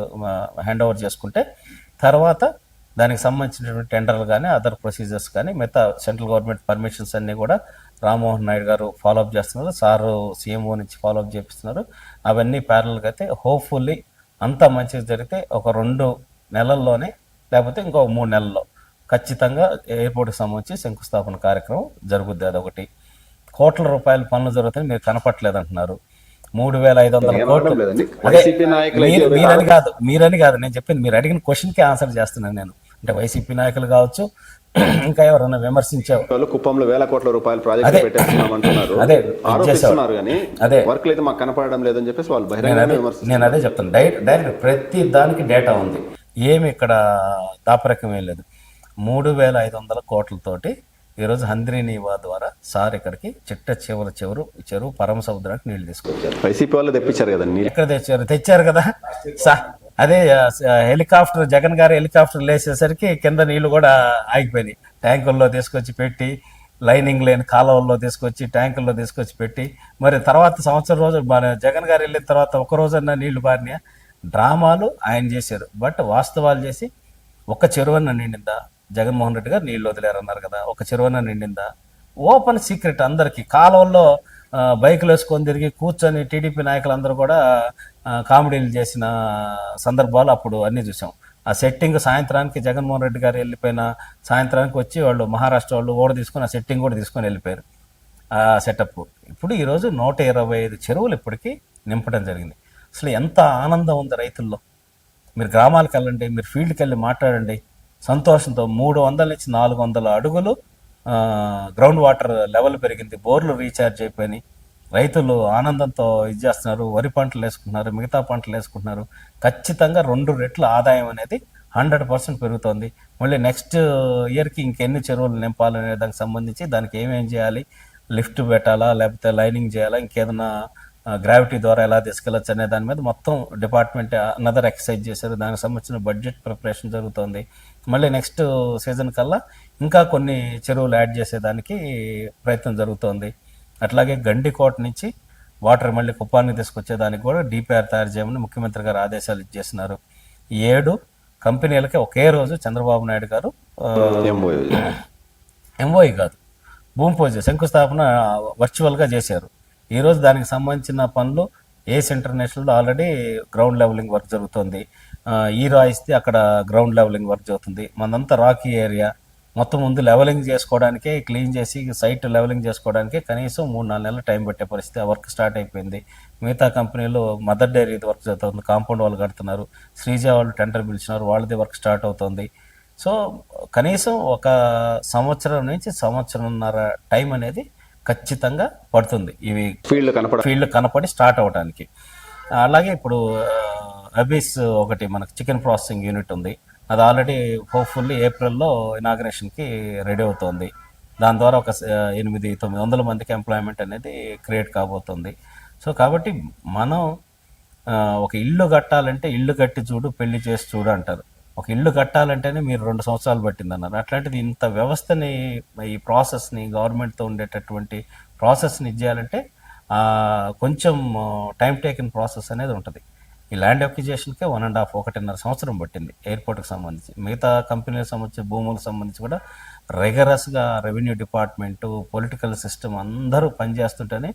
hand over చేసుకుంటే తర్వాత దానికి సంబంధించినటువంటి టెండర్లు కానీ అదర్ ప్రొసీజర్స్ కానీ మిగతా సెంట్రల్ గవర్నమెంట్ పర్మిషన్స్ అన్నీ కూడా రామ్మోహన్ నాయుడు గారు ఫాలోఅప్ చేస్తున్నారు. సారు సీఎంఓ నుంచి ఫాలోఅప్ చేపిస్తున్నారు. అవన్నీ ప్యారల్గా అయితే హోప్ఫుల్లీ అంతా మంచిగా జరిగితే ఒక 2 నెలల్లోనే, లేకపోతే ఇంకో 3 నెలల్లో ఖచ్చితంగా ఎయిర్పోర్ట్కి సంబంధించి శంకుస్థాపన కార్యక్రమం జరుగుద్ది. అదొకటి. కోట్ల రూపాయల పనులు జరుగుతాయి, మీరు కనపట్లేదు అంటున్నారు. 3,500 కోట్లు. మీరని కాదు నేను చెప్పింది, మీరు అడిగిన క్వశ్చన్కి ఆన్సర్ చేస్తున్నాను నేను. అంటే వైసీపీ నాయకులు కావచ్చు, ఇంకా ఎవరన్నా విమర్శించారు. కుప్పంలో ₹1,000 కోట్ల ప్రాజెక్టు పెట్టేస్తున్నామంటున్నారు, ఆరోపిస్తున్నారు. కానీ అదే వర్క్లు అయితే మాకు కనపడడం లేదని చెప్పేసి వాళ్ళు బహిరంగంగా విమర్శిస్తున్నారు. నేను అదే చెప్తాను. డైరెక్ట్ ప్రతి దానికి డేటా ఉంది, ఏమి ఇక్కడ దాపరికం ఏం లేదు. 3,500 కోట్లతోటి ఈరోజు హంద్రీనీవా ద్వారా సార్ ఇక్కడికి చెరువు పరమ సముద్రానికి నీళ్లు తీసుకొచ్చారు. వైసీపీ వాళ్ళు తెప్పించారు కదా. ఎక్కడ తెచ్చారు కదా. అదే హెలికాప్టర్, జగన్ గారి హెలికాప్టర్ లేసేసరికి కింద నీళ్లు కూడా ఆగిపోయినాయి. ట్యాంకుల్లో తీసుకొచ్చి పెట్టి, లైనింగ్ లేని కాలువల్లో తీసుకొచ్చి ట్యాంకుల్లో తీసుకొచ్చి పెట్టి, మరి తర్వాత సంవత్సరం రోజు జగన్ గారు వెళ్ళిన తర్వాత ఒక రోజన్నా నీళ్లు బారినాయా? డ్రామాలు ఆయన చేశారు. బట్ వాస్తవాలు చేసి ఒక్క చెరువన్న నిండిందా? జగన్మోహన్ రెడ్డి గారు నీళ్ళు వదిలేరన్నారు కదా, ఒక చెరువన్న నిండిందా? ఓపెన్ సీక్రెట్ అందరికీ. కాలువల్లో బైకులు వేసుకొని తిరిగి కూర్చొని టీడీపీ నాయకులందరూ కూడా కామెడీలు చేసిన సందర్భాలు అప్పుడు అన్నీ చూసాం. ఆ సెట్టింగ్ సాయంత్రానికి జగన్మోహన్ రెడ్డి గారు వెళ్ళిపోయిన సాయంత్రానికి వచ్చి వాళ్ళు మహారాష్ట్ర వాళ్ళు ఓడ తీసుకొని ఆ సెట్టింగ్ కూడా తీసుకొని వెళ్ళిపోయారు, ఆ సెటప్. ఇప్పుడు ఈరోజు 125 చెరువులు ఇప్పటికీ నింపడం జరిగింది. అసలు ఎంత ఆనందం ఉంది రైతుల్లో. మీరు గ్రామాలకు వెళ్ళండి, మీరు ఫీల్డ్కి వెళ్ళి మాట్లాడండి. సంతోషంతో 300 నుంచి 400 అడుగులు గ్రౌండ్ వాటర్ లెవెల్ పెరిగింది, బోర్లు రీఛార్జ్ అయిపోయినాయి, రైతులు ఆనందంతో ఇది చేస్తున్నారు, వరి పంటలు వేసుకుంటున్నారు, మిగతా పంటలు వేసుకుంటున్నారు. ఖచ్చితంగా 2 రెట్ల ఆదాయం అనేది 100% పెరుగుతోంది. మళ్ళీ నెక్స్ట్ ఇయర్కి ఇంకెన్ని చెరువులు నింపాలనే దానికి సంబంధించి దానికి ఏమేం చేయాలి, లిఫ్ట్ పెట్టాలా లేకపోతే లైనింగ్ చేయాలా, ఇంకేదైనా గ్రావిటీ ద్వారా ఎలా తీసుకెళ్ళచ్చు అనే దాని మీద మొత్తం డిపార్ట్మెంట్ అనదర్ ఎక్సర్సైజ్ చేశారు. దానికి సంబంధించిన బడ్జెట్ ప్రిపరేషన్ జరుగుతోంది. మళ్ళీ నెక్స్ట్ సీజన్ కల్లా ఇంకా కొన్ని చెరువులు యాడ్ చేసేదానికి ప్రయత్నం జరుగుతోంది. అట్లాగే గండికోట నుంచి వాటర్ మళ్ళీ కుప్పానికి తీసుకొచ్చేదానికి కూడా డిపిఆర్ తయారు చేయమని ముఖ్యమంత్రి గారు ఆదేశాలు ఇచ్చేసినారు. 7 కంపెనీలకి ఒకే రోజు చంద్రబాబు నాయుడు గారు ఎంఓఈ కాదు, భూమి పూజ శంకుస్థాపన వర్చువల్గా చేశారు. ఈరోజు దానికి సంబంధించిన పనులు ace international already ground levelling work జరుగుతుంది. ఈ రాయిస్తే అక్కడ గ్రౌండ్ లెవెలింగ్ వర్క్ జరుగుతుంది. మనంతా రాకీ ఏరియా మొత్తం ముందు లెవెలింగ్ చేసుకోవడానికి, క్లీన్ చేసి సైట్ లెవెలింగ్ చేసుకోవడానికి కనీసం 3-4 నెలలు టైం పెట్టే పరిస్థితి. ఆ వర్క్ స్టార్ట్ అయిపోయింది. మిగతా కంపెనీలు మదర్ డైరీ వర్క్ జరుగుతుంది, కాంపౌండ్ వాళ్ళు కడుతున్నారు, శ్రీజ వాళ్ళు టెండర్ పిలిచినారు, వాళ్ళది వర్క్ స్టార్ట్ అవుతుంది. సో కనీసం 1 సంవత్సరం నుంచి 1.5 టైం అనేది ఖచ్చితంగా పడుతుంది ఇవి ఫీల్డ్ కనపడి స్టార్ట్ అవడానికి. అలాగే ఇప్పుడు అబీస్ ఒకటి మనకు చికెన్ ప్రాసెసింగ్ యూనిట్ ఉంది, అది ఆల్రెడీ హోప్ఫుల్లీ ఏప్రిల్లో ఇనాగ్రేషన్కి రెడీ అవుతోంది. దాని ద్వారా ఒక 800-900 మందికి ఎంప్లాయ్మెంట్ అనేది క్రియేట్ కాబోతుంది. సో కాబట్టి మనం ఒక ఇల్లు కట్టాలంటే ఇల్లు కట్టి చూడు, పెళ్లి చేసి చూడు అంటారు. ఒక ఇల్లు కట్టాలంటేనే మీరు 2 సంవత్సరాలు పట్టింది అన్నారు. అట్లాంటిది ఇంత వ్యవస్థని, ఈ ప్రాసెస్ని, గవర్నమెంట్తో ఉండేటటువంటి ప్రాసెస్ని ఇచ్చేయాలంటే కొంచెం టైం టేకింగ్ ప్రాసెస్ అనేది ఉంటుంది. ఈ ల్యాండ్ అక్విజిషన్కే 1.5 సంవత్సరం పట్టింది ఎయిర్పోర్ట్కి సంబంధించి. మిగతా కంపెనీలకు సంబంధించి భూములకు సంబంధించి కూడా రెగరస్గా రెవెన్యూ డిపార్ట్మెంటు, పొలిటికల్ సిస్టమ్ అందరూ పనిచేస్తుంటేనే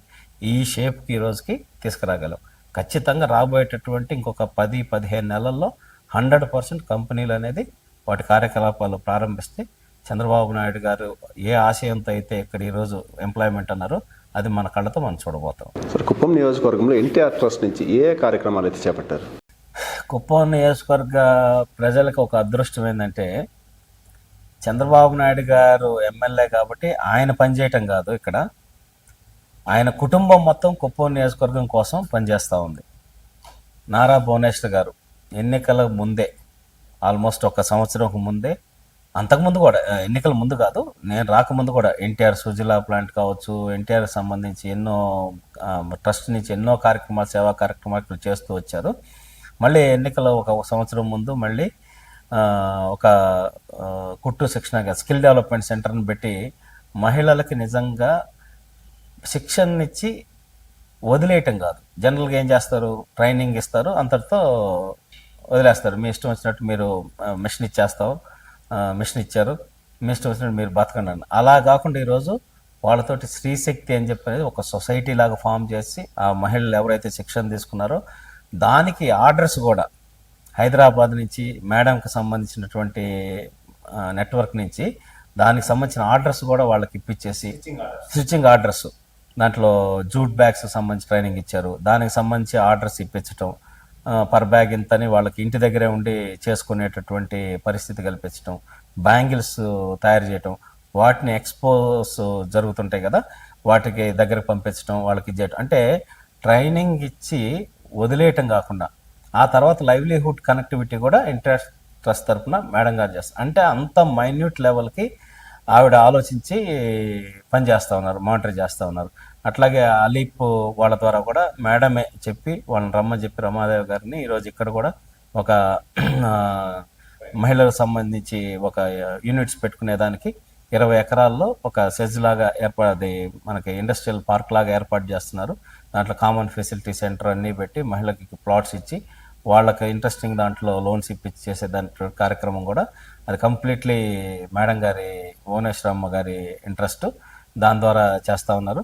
ఈ షేప్కి ఈ రోజుకి తీసుకురాగలం. ఖచ్చితంగా రాబోయేటటువంటి ఇంకొక 10-15 నెలల్లో 100% కంపెనీలు అనేది వాటి కార్యకలాపాలు ప్రారంభిస్తే చంద్రబాబు నాయుడు గారు ఏ ఆశయంతో అయితే ఇక్కడ ఈరోజు ఎంప్లాయ్మెంట్ అన్నారో అది మన కళ్ళతో మనం చూడబోతాం. సార్, కుప్పం నియోజకవర్గంలో ఎన్టీఆర్ ట్రస్ట్ నుంచి ఏ కార్యక్రమాలు అయితే చేపట్టారు? కుప్పం నియోజకవర్గ ప్రజలకు ఒక అదృష్టం ఏంటంటే చంద్రబాబు నాయుడు గారు ఎమ్మెల్యే కాబట్టి ఆయన పనిచేయటం కాదు, ఇక్కడ ఆయన కుటుంబం మొత్తం కుప్పం నియోజకవర్గం కోసం పనిచేస్తూ ఉంది. నారా భువనేశ్వర్ గారు ఎన్నికల ముందే, ఆల్మోస్ట్ 1 సంవత్సరం ముందే, అంతకుముందు కూడా ఎన్నికల ముందు కాదు, నేను రాకముందు కూడా ఎన్టీఆర్ సుజలా ప్లాంట్ కావచ్చు, ఎన్టీఆర్ సంబంధించి ఎన్నో ట్రస్ట్ నుంచి ఎన్నో కార్యక్రమాలు, సేవా కార్యక్రమాలు చేస్తూ వచ్చారు. మళ్ళీ ఎన్నికల 1 సంవత్సరం ముందు మళ్ళీ ఒక కుట్టు శిక్షణ స్కిల్ డెవలప్మెంట్ సెంటర్ని పెట్టి మహిళలకి నిజంగా శిక్షణ ఇచ్చి వదిలేయటం కాదు. జనరల్గా ఏం చేస్తారు, ట్రైనింగ్ ఇస్తారు, అంతటితో వదిలేస్తారు. మీ ఇష్టం వచ్చినట్టు మీరు మిషన్ ఇచ్చేస్తావు, మిషన్ ఇచ్చారు, మీ ఇష్టం వచ్చినట్టు మీరు బతకండి అని. అలా కాకుండా ఈరోజు వాళ్ళతోటి స్త్రీశక్తి అని చెప్పేది ఒక సొసైటీ లాగా ఫామ్ చేసి ఆ మహిళలు ఎవరైతే శిక్షణ తీసుకున్నారో దానికి ఆర్డర్స్ కూడా హైదరాబాద్ నుంచి మేడంకి సంబంధించినటువంటి నెట్వర్క్ నుంచి దానికి సంబంధించిన ఆర్డర్స్ కూడా వాళ్ళకి ఇప్పించేసి స్టిచ్చింగ్ ఆర్డర్స్, దాంట్లో జూట్ బ్యాగ్స్ సంబంధించి ట్రైనింగ్ ఇచ్చారు, దానికి సంబంధించి ఆర్డర్స్ ఇప్పించటం, పర్ బ్యాగ్ ఇంతని వాళ్ళకి ఇంటి దగ్గరే ఉండి చేసుకునేటటువంటి పరిస్థితి కల్పించడం, బ్యాంగిల్స్ తయారు చేయటం, వాటిని ఎక్స్పోస్ జరుగుతుంటాయి కదా వాటికి దగ్గర పంపించడం, వాళ్ళకి ఇచ్చేయటం. అంటే ట్రైనింగ్ ఇచ్చి వదిలేయటం కాకుండా ఆ తర్వాత లైవ్లీహుడ్ కనెక్టివిటీ కూడా ఇంట్రెస్ట్ ట్రస్ట్ తరఫున మేడం గారు చేస్తారు. అంటే అంత మైన్యూట్ లెవెల్కి ఆవిడ ఆలోచించి పనిచేస్తూ ఉన్నారు, మానిటర్ చేస్తూ ఉన్నారు. అట్లాగే అలీప్ వాళ్ళ ద్వారా కూడా మేడమే చెప్పి వాళ్ళని రమ్మని చెప్పి రమాదేవి గారిని ఈరోజు ఇక్కడ కూడా ఒక మహిళలకు సంబంధించి ఒక యూనిట్స్ పెట్టుకునేదానికి 20 ఎకరాల్లో ఒక సెజ్ లాగా ఏర్పడి మనకి ఇండస్ట్రియల్ పార్క్ లాగా ఏర్పాటు చేస్తున్నారు. దాంట్లో కామన్ ఫెసిలిటీ సెంటర్ అన్నీ పెట్టి మహిళలకి ప్లాట్స్ ఇచ్చి వాళ్ళకి ఇంట్రెస్టింగ్ దాంట్లో లోన్స్ ఇప్పించి చేసే దాని కార్యక్రమం కూడా అది కంప్లీట్లీ మేడం గారి, భువనేశ్వరమ్మ గారి ఇంట్రెస్ట్, దాని ద్వారా చేస్తూ ఉన్నారు.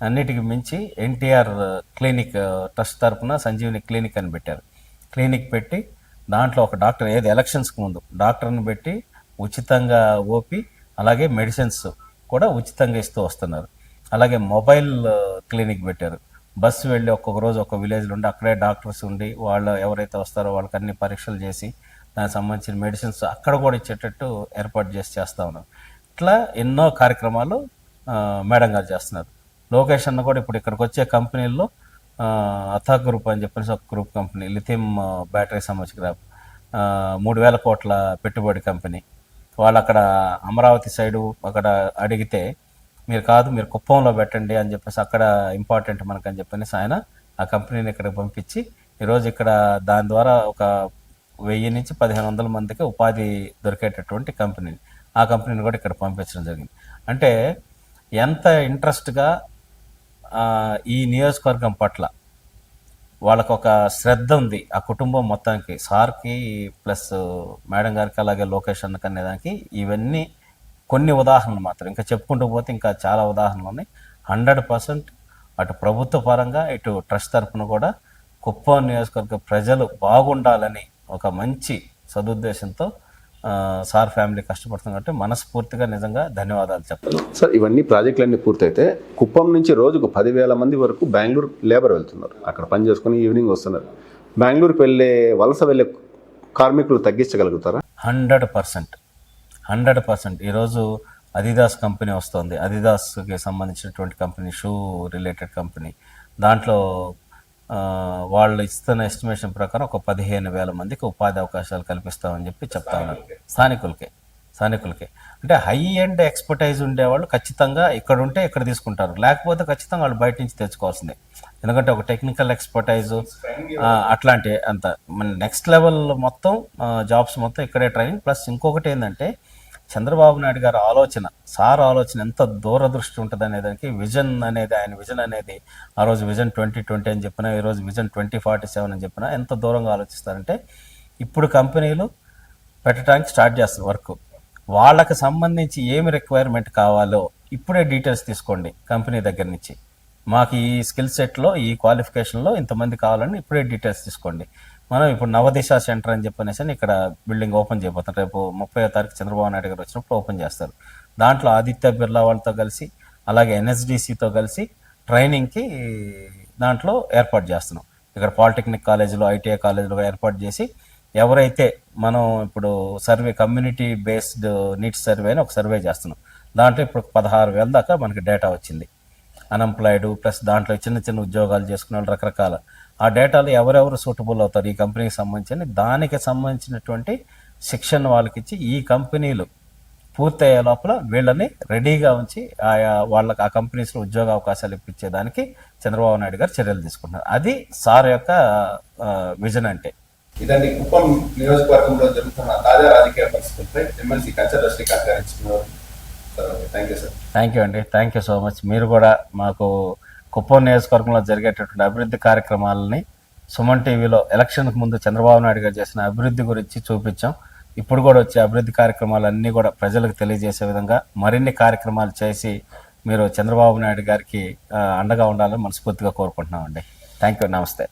అన్నిటికి మించి ఎన్టీఆర్ క్లినిక్ ట్రస్ట్ తరఫున సంజీవిని క్లినిక్ అని పెట్టారు. క్లినిక్ పెట్టి దాంట్లో ఒక డాక్టర్, ఏది ఎలక్షన్స్కి ముందు డాక్టర్ని పెట్టి ఉచితంగా ఓపి అలాగే మెడిసిన్స్ కూడా ఉచితంగా ఇస్తూ వస్తున్నారు. అలాగే మొబైల్ క్లినిక్ పెట్టారు. బస్సు వెళ్ళి ఒక్కొక్క రోజు ఒక విలేజ్లో ఉండి అక్కడే డాక్టర్స్ ఉండి వాళ్ళు ఎవరైతే వస్తారో వాళ్ళకి అన్ని పరీక్షలు చేసి దానికి సంబంధించిన మెడిసిన్స్ అక్కడ కూడా ఇచ్చేటట్టు ఏర్పాటు చేస్తూ ఉన్నారు. ఇట్లా ఎన్నో కార్యక్రమాలు మేడం గారు చేస్తున్నారు. లోకేష్ అన్న కూడా ఇప్పుడు ఇక్కడికి వచ్చే కంపెనీల్లో అథా గ్రూప్ అని చెప్పేసి ఒక గ్రూప్ కంపెనీ, లిథియం బ్యాటరీ సంబంధించిన 3,000 కోట్ల పెట్టుబడి కంపెనీ. వాళ్ళు అక్కడ అమరావతి సైడు అక్కడ అడిగితే మీరు కాదు, మీరు కుప్పంలో పెట్టండి అని చెప్పేసి అక్కడ ఇంపార్టెంట్ మనకని చెప్పనేసి ఆయన ఆ కంపెనీని ఇక్కడికి పంపించి ఈరోజు ఇక్కడ దాని ద్వారా ఒక 1000 నుంచి 1500 మందికి ఉపాధి దొరికేటటువంటి కంపెనీ, ఆ కంపెనీని కూడా ఇక్కడ పంపించడం జరిగింది. అంటే ఎంత ఇంట్రెస్ట్గా ఈ నియోజకవర్గం పట్ల వాళ్ళకు ఒక శ్రద్ధ ఉంది ఆ కుటుంబం మొత్తానికి, సార్కి ప్లస్ మేడం గారికి అలాగే లోకేష్ అన్నకి అనేదానికి. ఇవన్నీ కొన్ని ఉదాహరణలు మాత్రం, ఇంకా చెప్పుకుంటూ పోతే ఇంకా చాలా ఉదాహరణలు ఉన్నాయి. 100% అటు ప్రభుత్వ పరంగా ఇటు ట్రస్ట్ తరఫున కూడా కుప్పం నియోజకవర్గ ప్రజలు బాగుండాలని ఒక మంచి సదుద్దేశంతో సార్ ఫ్యామిలీ కష్టపడుతుంది కాబట్టి మనస్ఫూర్తిగా నిజంగా ధన్యవాదాలు చెప్తాను సార్. ఇవన్నీ ప్రాజెక్టులన్నీ పూర్తయితే కుప్పం నుంచి రోజుకు 10,000 మంది వరకు బెంగళూరు లేబర్ వెళ్తున్నారు, అక్కడ పని చేసుకుని ఈవినింగ్ వస్తున్నారు. బెంగళూరుకి వలస వెళ్ళే కార్మికులు తగ్గించగలుగుతారా? 100%. ఈరోజు అదిదాస్ కంపెనీ వస్తుంది, అదిదాస్కి సంబంధించినటువంటి కంపెనీ, షూ రిలేటెడ్ కంపెనీ. దాంట్లో వాళ్ళు ఇస్తున్న ఎస్టిమేషన్ ప్రకారం ఒక 15,000 మందికి ఉపాధి అవకాశాలు కల్పిస్తామని చెప్పి చెప్తా ఉన్నారు. స్థానికులకే అంటే హై ఎండ్ ఎక్స్పర్టైజ్ ఉండేవాళ్ళు ఖచ్చితంగా ఇక్కడ ఉంటే ఇక్కడ తీసుకుంటారు, లేకపోతే ఖచ్చితంగా వాళ్ళు బయట నుంచి తెచ్చుకోవాల్సిందే. ఎందుకంటే ఒక టెక్నికల్ ఎక్స్పర్టైజ్ అట్లాంటి అంత నెక్స్ట్ లెవెల్ మొత్తం జాబ్స్ మొత్తం ఇక్కడే ట్రైనింగ్. ప్లస్ ఇంకొకటి ఏంటంటే చంద్రబాబు నాయుడు గారి ఆలోచన, సార్ ఆలోచన ఎంత దూరదృష్టి ఉంటుంది అనేదానికి విజన్ అనేది, ఆయన విజన్ అనేది ఆ రోజు విజన్ 2020 అని చెప్పినా, ఈరోజు విజన్ 2047 అని చెప్పినా ఎంత దూరంగా ఆలోచిస్తారంటే ఇప్పుడు కంపెనీలు పెట్టడానికి స్టార్ట్ చేస్తారు వర్క్. వాళ్ళకి సంబంధించి ఏమి రిక్వైర్మెంట్ కావాలో ఇప్పుడే డీటెయిల్స్ తీసుకోండి కంపెనీ దగ్గర నుంచి. మాకు ఈ స్కిల్ సెట్లో ఈ క్వాలిఫికేషన్లో ఇంతమంది కావాలని ఇప్పుడే డీటెయిల్స్ తీసుకోండి. మనం ఇప్పుడు నవదిశ సెంటర్ అని చెప్పనేసి ఇక్కడ బిల్డింగ్ ఓపెన్ చేయబోతాం. రేపు 30వ తారీఖు చంద్రబాబు నాయుడు గారు వచ్చినప్పుడు ఓపెన్ చేస్తారు. దాంట్లో ఆదిత్య బిర్లా వాళ్ళతో కలిసి అలాగే NSDCతో కలిసి ట్రైనింగ్కి దాంట్లో ఏర్పాటు చేస్తున్నాం. ఇక్కడ పాలిటెక్నిక్ కాలేజీలో, ITI కాలేజీలో ఏర్పాటు చేసి ఎవరైతే మనం ఇప్పుడు survey community based needs survey అని ఒక సర్వే చేస్తున్నాం. దాంట్లో ఇప్పుడు 16,000 దాకా మనకి డేటా వచ్చింది. అన్ఎంప్లాయిడ్ ప్లస్ దాంట్లో చిన్న చిన్న ఉద్యోగాలు చేసుకునే వాళ్ళు రకరకాల ఆ డేటాలు ఎవరెవరు సూటబుల్ అవుతారు ఈ కంపెనీకి సంబంధించి దానికి సంబంధించినటువంటి శిక్షణ వాళ్ళకి ఇచ్చి ఈ కంపెనీలు పూర్తయ్యే లోపల వీళ్ళని రెడీగా ఉంచి వాళ్ళకి ఆ కంపెనీస్లో ఉద్యోగ అవకాశాలు ఇప్పించేదానికి చంద్రబాబు నాయుడు గారు చర్యలు తీసుకుంటున్నారు. అది సార్ యొక్క విజన్ అంటే. ఇదండి కుప్పం నియోజకవర్గంలో జరుగుతున్న తాజా రాజకీయ పరిస్థితులపై ఎమ్మెల్సీ కంచర్ల శ్రీకాంత్ గారు ఇచ్చిన. Thank you sir. Thank you అండి, థ్యాంక్ యూ సో మచ్. మీరు కూడా మాకు కుప్పం నియోజకవర్గంలో జరిగేటటువంటి అభివృద్ధి కార్యక్రమాలని సుమన్ టీవీలో ఎలక్షన్కు ముందు చంద్రబాబు నాయుడు గారు చేసిన అభివృద్ధి గురించి చూపించాం. ఇప్పుడు కూడా వచ్చే అభివృద్ధి కార్యక్రమాలన్నీ కూడా ప్రజలకు తెలియజేసే విధంగా మరిన్ని కార్యక్రమాలు చేసి మీరు చంద్రబాబు నాయుడు గారికి అండగా ఉండాలని మనస్ఫూర్తిగా కోరుకుంటున్నామండి. థ్యాంక్ యూ, నమస్తే.